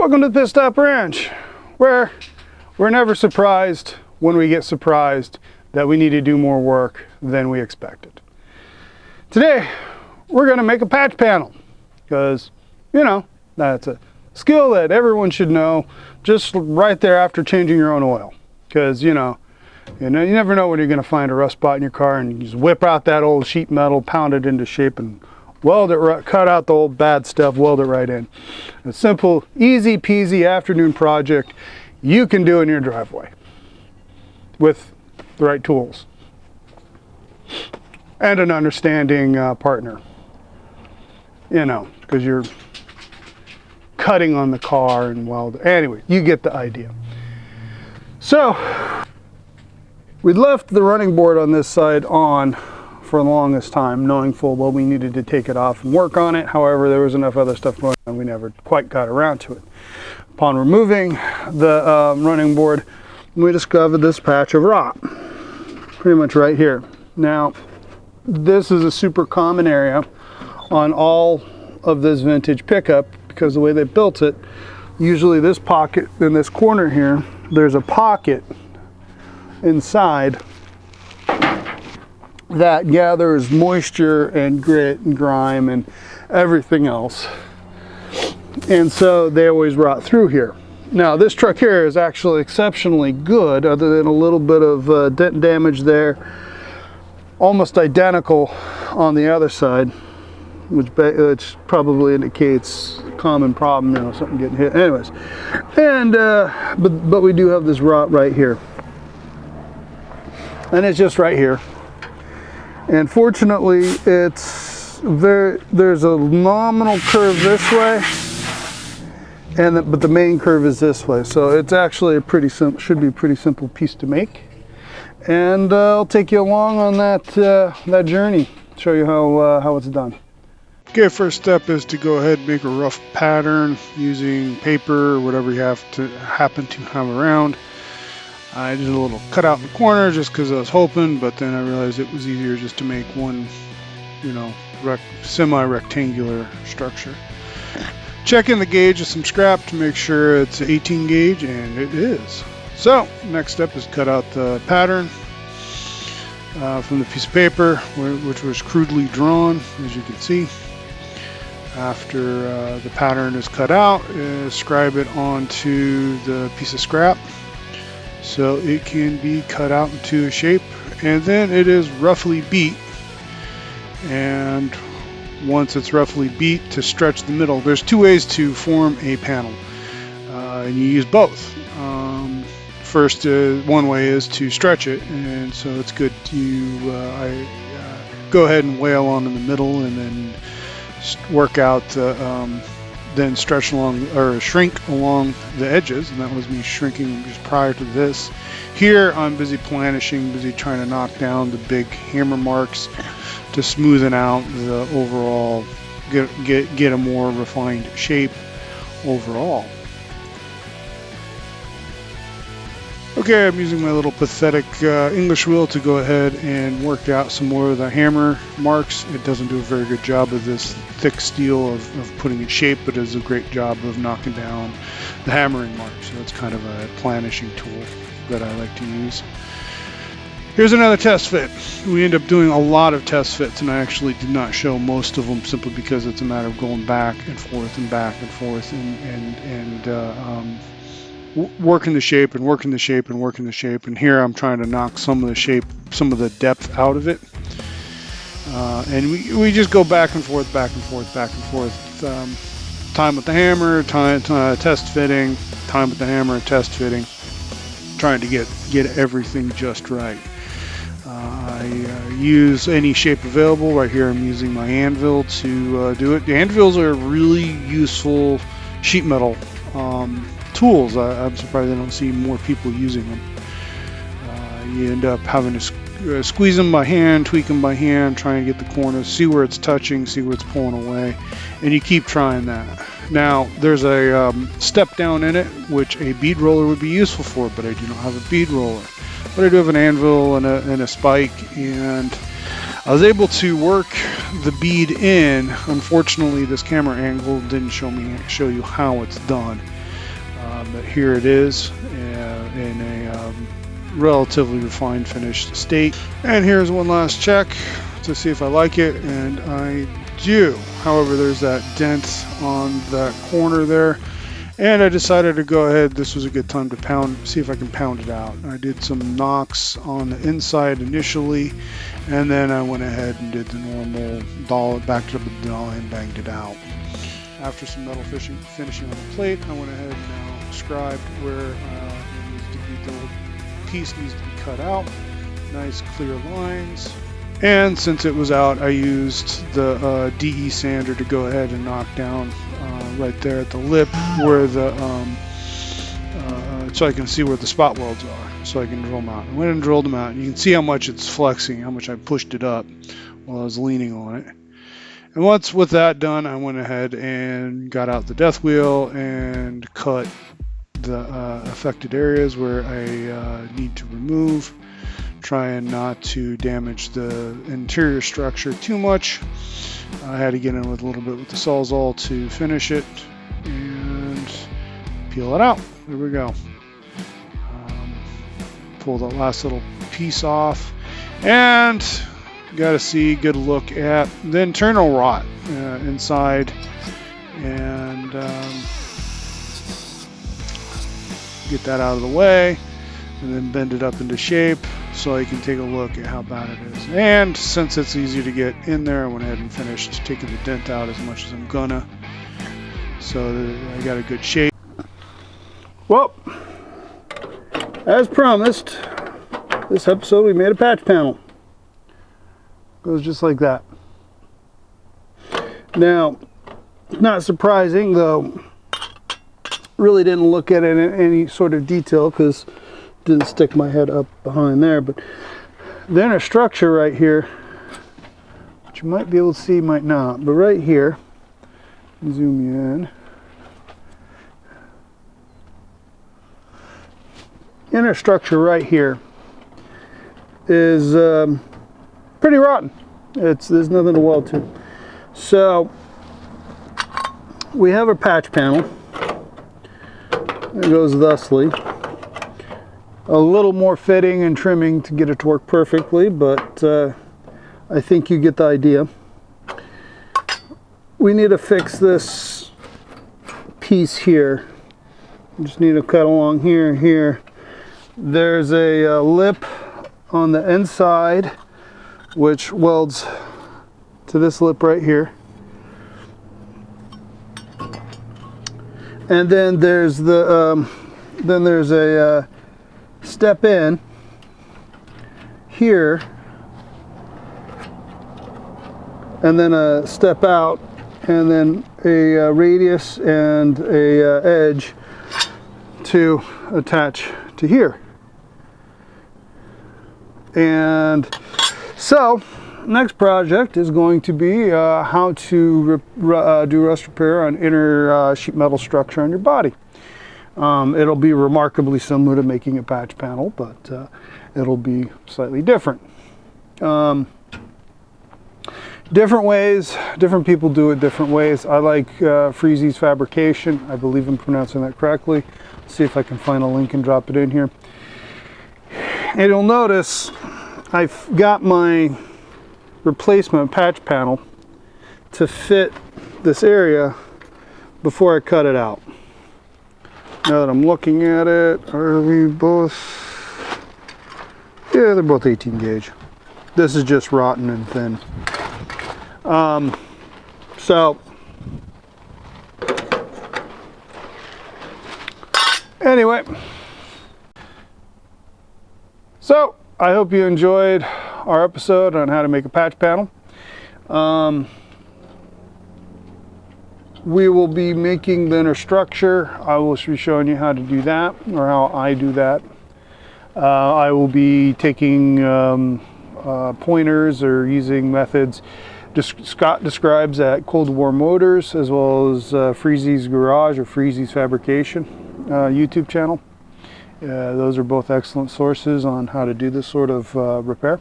Welcome to the Pit Stop Ranch, where we're never surprised when we get surprised that we need to do more work than we expected. Today, we're going to make a patch panel because, you know, that's a skill that everyone should know just right there after changing your own oil. Because, you never know when you're going to find a rust spot in your car, and you just whip out that old sheet metal, pound it into shape, and weld it right, cut out the old bad stuff, weld it right in. A simple, easy peasy afternoon project you can do in your driveway with the right tools and an understanding partner, because you're cutting on the car and weld. Anyway, you get the idea. So we left the running board on this side on for the longest time, knowing full well we needed to take it off and work on it. However, there was enough other stuff going on, we never quite got around to it. Upon removing the running board, we discovered this patch of rot, pretty much right here. Now, this is a super common area on all of this vintage pickup because the way they built it, usually this pocket in this corner here, there's a pocket inside that gathers moisture and grit and grime and everything else, and so they always rot through here. Now this truck here is actually exceptionally good, other than a little bit of dent damage there, almost identical on the other side, which probably indicates a common problem, something getting hit. Anyways, and but we do have this rot right here, and it's just right here. And fortunately, there's a nominal curve this way, but the main curve is this way. So it's actually a should be a pretty simple piece to make. And I'll take you along on that journey, show you how it's done. Okay, first step is to go ahead and make a rough pattern using paper or whatever you happen to have around. I did a little cutout in the corner just because I was hoping, but then I realized it was easier just to make one, semi-rectangular structure. Check in the gauge of some scrap to make sure it's 18 gauge, and it is. So, next step is cut out the pattern from the piece of paper, which was crudely drawn, as you can see. After the pattern is cut out, scribe it onto the piece of scrap so it can be cut out into a shape, and then it is roughly beat. And once it's roughly beat, to stretch the middle, there's two ways to form a panel, and you use both. First, one way is to stretch it, and so it's good to go ahead and whale on in the middle, and then work out then stretch along or shrink along the edges, and that was me shrinking just prior to this. Here I'm busy planishing, busy trying to knock down the big hammer marks to smoothen out the overall, get a more refined shape overall. Okay, I'm using my little pathetic English wheel to go ahead and work out some more of the hammer marks. It doesn't do a very good job of this thick steel of putting it shape, but it does a great job of knocking down the hammering marks. So it's kind of a planishing tool that I like to use. Here's another test fit. We end up doing a lot of test fits, and I actually did not show most of them simply because it's a matter of going back and forth and back and forth and working the shape and working the shape and working the shape. And here I'm trying to knock some of the shape, some of the depth out of it. And we just go back and forth, back and forth, back and forth. Time with the hammer, test fitting, time with the hammer, test fitting, trying to get everything just right. I use any shape available. Right here I'm using my anvil to do it. The anvils are really useful sheet metal tools. I'm surprised I don't see more people using them. You end up having to squeeze them by hand, tweak them by hand, trying to get the corners, see where it's touching, see where it's pulling away, and you keep trying that. Now, there's a step down in it, which a bead roller would be useful for, but I do not have a bead roller. But I do have an anvil and a spike, and I was able to work the bead in. Unfortunately, this camera angle didn't show you how it's done. But here it is in a relatively refined finished state. And here's one last check to see if I like it, and I do. However, there's that dent on that corner there, and I decided to go ahead. This was a good time to see if I can pound it out. I did some knocks on the inside initially, and then I went ahead and did the normal dollar, backed it up with the dollar and banged it out. After some metal finishing on the plate, I went ahead and now scribed where it needs to be, the piece needs to be cut out. Nice clear lines. And since it was out, I used the DE sander to go ahead and knock down right there at the lip where the so I can see where the spot welds are, so I can drill them out. I went and drilled them out. You can see how much it's flexing, how much I pushed it up while I was leaning on it. And once with that done, I went ahead and got out the death wheel and cut the affected areas where I need to remove, trying not to damage the interior structure too much. I had to get in with a little bit with the Sawzall to finish it and peel it out. There we go. Pull that last little piece off, and got to see good look at the internal rot inside, and get that out of the way, and then bend it up into shape so I can take a look at how bad it is. And since it's easy to get in there, I went ahead and finished taking the dent out as much as I'm gonna, so that I got a good shape. Well, as promised, this episode we made a patch panel. Goes just like that. Now, not surprising, though, really didn't look at it in any sort of detail because didn't stick my head up behind there, but the inner structure right here, which you might be able to see, might not, but right here, zoom you in, inner structure right here is pretty rotten. There's nothing to weld to. So we have a patch panel. It goes thusly. A little more fitting and trimming to get it to work perfectly, but I think you get the idea. We need to fix this piece here. We just need to cut along here and here. There's a lip on the inside which welds to this lip right here. And then there's a step in here, and then a step out, and then a radius and a edge to attach to here. And so next project is going to be how to do rust repair on inner sheet metal structure on your body. It'll be remarkably similar to making a patch panel, but it'll be slightly different. Different ways, different people do it different ways. I like Freezy's Fabrication. I believe I'm pronouncing that correctly. Let's see if I can find a link and drop it in here. And you'll notice I've got my replacement patch panel to fit this area before I cut it out. Now that I'm looking at it, are we both? Yeah, they're both 18 gauge. This is just rotten and thin. So anyway, so I hope you enjoyed our episode on how to make a patch panel. We will be making the inner structure. I will be showing you how to do that, or how I do that. I will be taking pointers or using methods Scott describes at Cold War Motors, as well as Freezy's Garage or Freezy's Fabrication YouTube channel. Those are both excellent sources on how to do this sort of repair.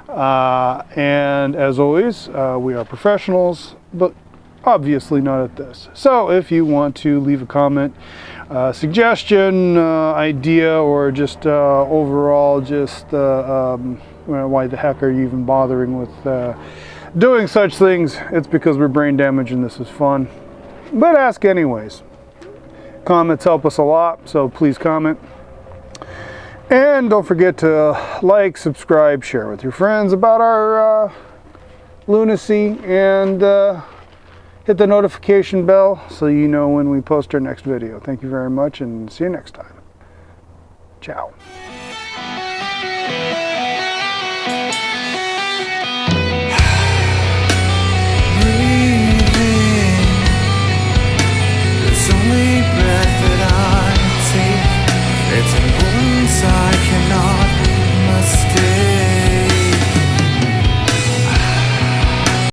And as always, we are professionals, but Obviously not at this. So if you want to leave a comment, suggestion, idea, or just overall just why the heck are you even bothering with doing such things, it's because we're brain damaged and this is fun. But ask anyways. Comments help us a lot, so please comment. And don't forget to like, subscribe, share with your friends about our lunacy, and hit the notification bell so you know when we post our next video. Thank you very much, and see you next time. Ciao.